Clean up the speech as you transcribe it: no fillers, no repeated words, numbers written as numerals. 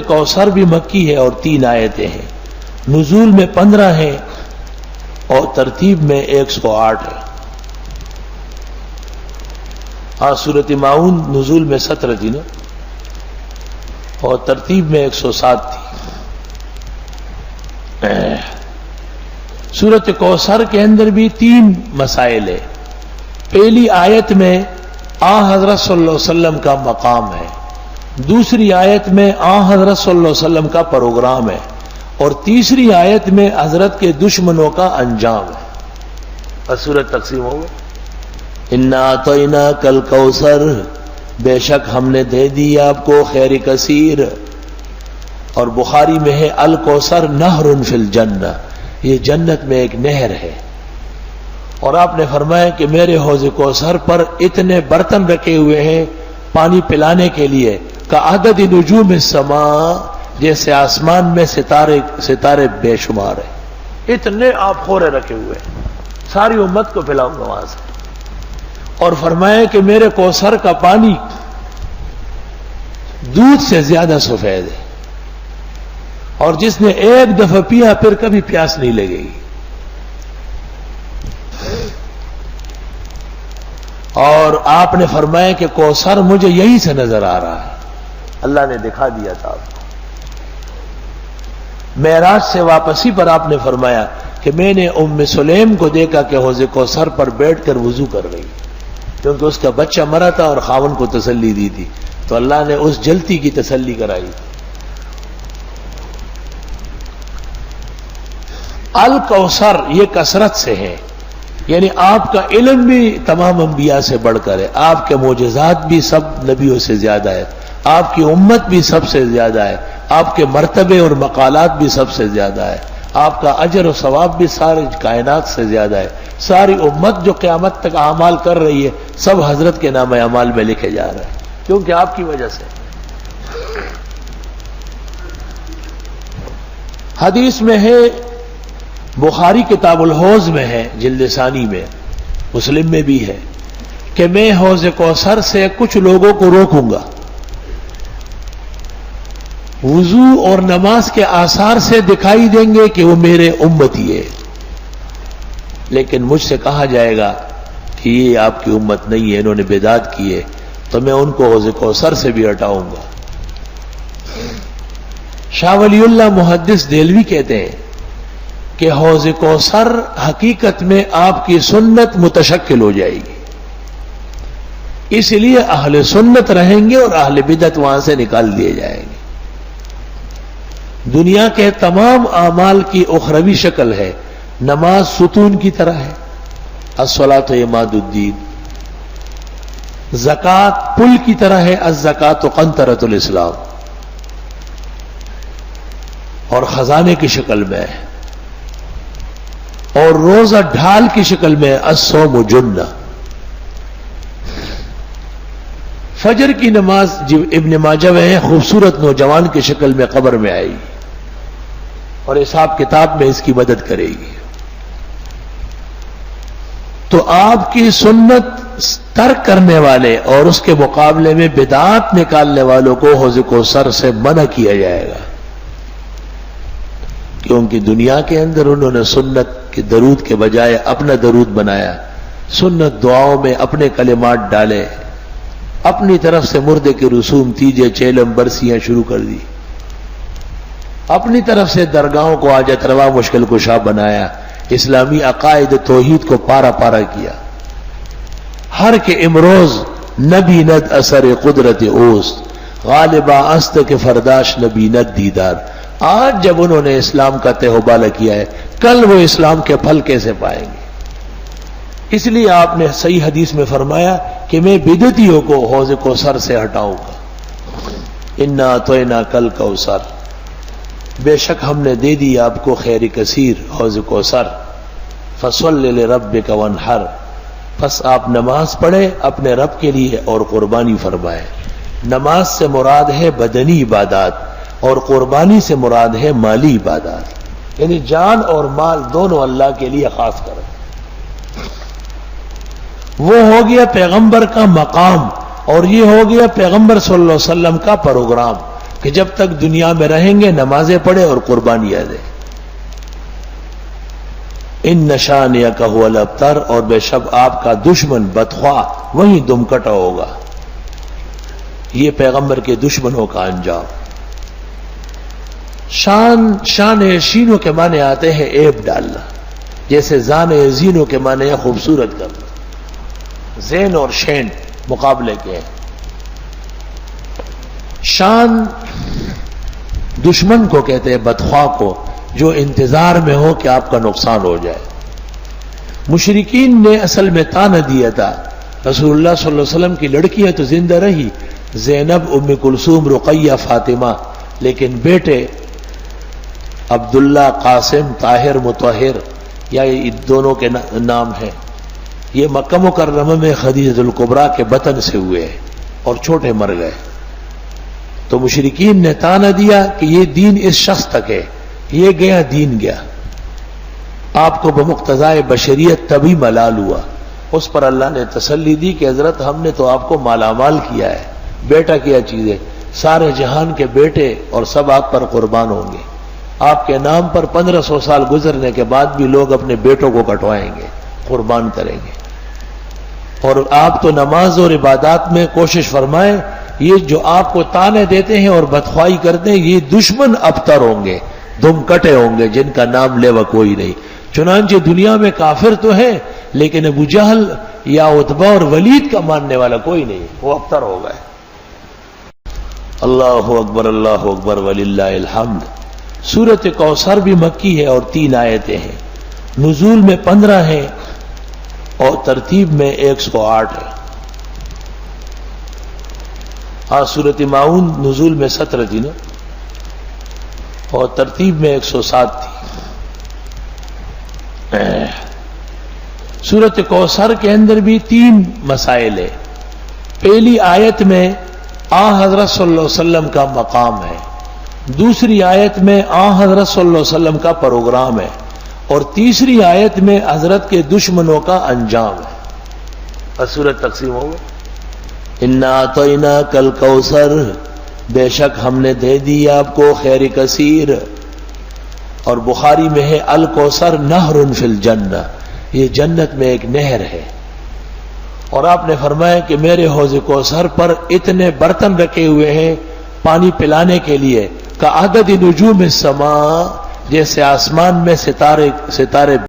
کوثر بھی مکی ہے اور 3 آیتیں ہیں، نزول میں 15 ہیں اور ترتیب میں 108 ہے۔ سورۃ ماعون نزول میں 17 تھی نا اور ترتیب میں 107 تھی۔ سورۃ کوثر کے اندر بھی 3 مسائل ہیں۔ پہلی آیت میں حضرت صلی اللہ علیہ وسلم کا مقام ہے، دوسری آیت میں حضرت صلی اللہ علیہ وسلم کا پروگرام ہے، اور تیسری آیت میں حضرت کے دشمنوں کا انجام ہے۔ اور سورت تقسیم ہو گئی، انا اعطیناک الکوثر، بے شک ہم نے دے دی آپ کو خیر کثیر۔ اور بخاری میں ہے الکوثر نہر فی الجنہ، یہ جنت میں ایک نہر ہے۔ اور آپ نے فرمایا کہ میرے حوض کوثر پر اتنے برتن رکھے ہوئے ہیں پانی پلانے کے لیے کا عدد نجوم السماء، جیسے آسمان میں ستارے بے شمار ہیں، اتنے آپ خورے رکھے ہوئے ہیں، ساری امت کو پلاؤں گا وہاں سے۔ اور فرمایا کہ میرے کوثر کا پانی دودھ سے زیادہ سفید ہے، اور جس نے ایک دفعہ پیا پھر کبھی پیاس نہیں لگے گی۔ اور آپ نے فرمایا کہ کوثر مجھے یہیں سے نظر آ رہا ہے، اللہ نے دکھا دیا تھا آپ کو۔ معراج سے واپسی پر آپ نے فرمایا کہ میں نے ام سلیم کو دیکھا کہ حوض کوثر پر بیٹھ کر وضو کر رہی، کیونکہ اس کا بچہ مرا تھا اور خاون کو تسلی دی تھی، تو اللہ نے اس جلتی کی تسلی کرائی۔ الکوثر یہ کثرت سے ہے، یعنی آپ کا علم بھی تمام انبیاء سے بڑھ کر ہے، آپ کے معجزات بھی سب نبیوں سے زیادہ ہے، آپ کی امت بھی سب سے زیادہ ہے، آپ کے مرتبے اور مقالات بھی سب سے زیادہ ہے، آپ کا اجر و ثواب بھی سارے کائنات سے زیادہ ہے۔ ساری امت جو قیامت تک اعمال کر رہی ہے سب حضرت کے نام اعمال میں لکھے جا رہے ہیں، کیونکہ آپ کی وجہ سے۔ حدیث میں ہے، بخاری کتاب الحوض میں ہے جلد ثانی میں، مسلم میں بھی ہے کہ میں حوض کوثر سے کچھ لوگوں کو روکوں گا، وضو اور نماز کے آثار سے دکھائی دیں گے کہ وہ میرے امتی ہے، لیکن مجھ سے کہا جائے گا کہ یہ آپ کی امت نہیں ہے، انہوں نے بدعت کی ہے، تو میں ان کو حوض کوثر سے بھی ہٹاؤں گا۔ شاہ ولی اللہ محدث دہلوی کہتے ہیں کہ حوض کوثر حقیقت میں آپ کی سنت متشکل ہو جائے گی، اس لیے اہل سنت رہیں گے اور اہل بدعت وہاں سے نکال دیے جائیں گے۔ دنیا کے تمام اعمال کی اخروی شکل ہے، نماز ستون کی طرح ہے، الصلاۃ عماد الدین، زکوٰۃ پل کی طرح ہے، الزکوٰۃ قنطرۃ الاسلام، اور خزانے کی شکل میں ہے، اور روزہ ڈھال کی شکل میں الصوم جنہ۔ فجر کی نماز ابن ماجہ میں ہے، خوبصورت نوجوان کی شکل میں قبر میں آئے گی اور حساب کتاب میں اس کی مدد کرے گی۔ تو آپ کی سنت ترک کرنے والے اور اس کے مقابلے میں بدعات نکالنے والوں کو حوض کوثر سے منع کیا جائے گا، کیونکہ دنیا کے اندر انہوں نے سنت کے درود کے بجائے اپنا درود بنایا، سنت دعاؤں میں اپنے کلمات ڈالے، اپنی طرف سے مردے کے رسوم تیجے چیلم برسیاں شروع کر دی، اپنی طرف سے درگاہوں کو حاجت روا مشکل کشا بنایا، اسلامی عقائد توحید کو پارا پارا کیا۔ ہر کے امروز نبی ند اثر قدرت اوست، غالبہ است کے فرداش نبی ند دیدار۔ آج جب انہوں نے اسلام کا تہوبالہ کیا ہے، کل وہ اسلام کے پھل کیسے پائیں گے؟ اس لیے آپ نے صحیح حدیث میں فرمایا کہ میں بدعتیوں کو حوض کوثر سے ہٹاؤں گا۔ انا اعطیناک الکوثر، بے شک ہم نے دے دی آپ کو خیر کثیر حوض کوثر، فصل لربک وانحر، پس آپ نماز پڑھیں اپنے رب کے لیے اور قربانی فرمائیں۔ نماز سے مراد ہے بدنی عبادات اور قربانی سے مراد ہے مالی عبادات، یعنی جان اور مال دونوں اللہ کے لیے خاص کریں۔ وہ ہو گیا پیغمبر کا مقام، اور یہ ہو گیا پیغمبر صلی اللہ علیہ وسلم کا پروگرام۔ کہ جب تک دنیا میں رہیں گے نمازیں پڑھے اور قربانیاں دیں. ان نشانیک هو الابتر، اور بے شک آپ کا دشمن بدخواہ وہیں دم کٹا ہوگا. یہ پیغمبر کے دشمنوں کا انجام. شان شینوں کے معنی آتے ہیں عیب ڈالنا، جیسے زان زینوں کے معنی ہے خوبصورت کرنا. زین اور شین مقابلے کے ہیں. شان دشمن کو کہتے ہیں، بدخواہ کو، جو انتظار میں ہو کہ آپ کا نقصان ہو جائے. مشرکین نے اصل میں تانا دیا تھا. رسول اللہ صلی اللہ علیہ وسلم کی لڑکیاں تو زندہ رہی، زینب، ام کلثوم، رقیہ، فاطمہ، لیکن بیٹے عبداللہ، قاسم، طاہر، مطہر، یا یہ دونوں کے نام ہیں، یہ مکہ مکرمہ میں خدیجہ الکبریٰ کے بطن سے ہوئے اور چھوٹے مر گئے. تو مشرکین نے تانا دیا کہ یہ دین اس شخص تک ہے، یہ گیا دین گیا. آپ کو بمقتضائے بشریت تبھی ملال ہوا. اس پر اللہ نے تسلی دی کہ حضرت ہم نے تو آپ کو مالا مال کیا ہے. بیٹا کیا چیز ہے؟ سارے جہان کے بیٹے اور سب آپ پر قربان ہوں گے. آپ کے نام پر 1500 سال گزرنے کے بعد بھی لوگ اپنے بیٹوں کو کٹوائیں گے، قربان کریں گے. اور آپ تو نماز اور عبادات میں کوشش فرمائیں. یہ جو آپ کو تانے دیتے ہیں اور بدخواہی کرتے ہیں، یہ دشمن ابتر ہوں گے، دم کٹے ہوں گے، جن کا نام لیوا کوئی نہیں. چنانچہ دنیا میں کافر تو ہے، لیکن ابو جہل یا عتبہ اور ولید کا ماننے والا کوئی نہیں، وہ ابتر ہو گئے. اللہ اکبر وللہ الحمد. سورۃ کوثر بھی مکی ہے اور 3 آیتیں ہیں. نزول میں 15 ہیں اور ترتیب میں 108 ہے. سورۃ ماعون نزول میں 17 تھی نا، اور ترتیب میں 107 تھی. سورۃ کوثر کے اندر بھی 3 مسائل ہیں. پہلی آیت میں حضرت صلی اللہ علیہ وسلم کا مقام ہے، دوسری آیت میں حضرت صلی اللہ علیہ وسلم کا پروگرام ہے، اور تیسری آیت میں حضرت کے دشمنوں کا انجام ہے. اور سورت تقسیم ہو گئی. انا اعطیناک الکوثر، بے شک ہم نے دے دی آپ کو خیر کثیر. اور بخاری میں ہے الکوثر نہر فی الجنہ، یہ جنت میں ایک نہر ہے. اور آپ نے فرمایا کہ میرے حوض کوثر پر اتنے برتن رکھے ہوئے ہیں پانی پلانے کے لیے، کعدد نجوم السماء، جیسے آسمان میں ستارے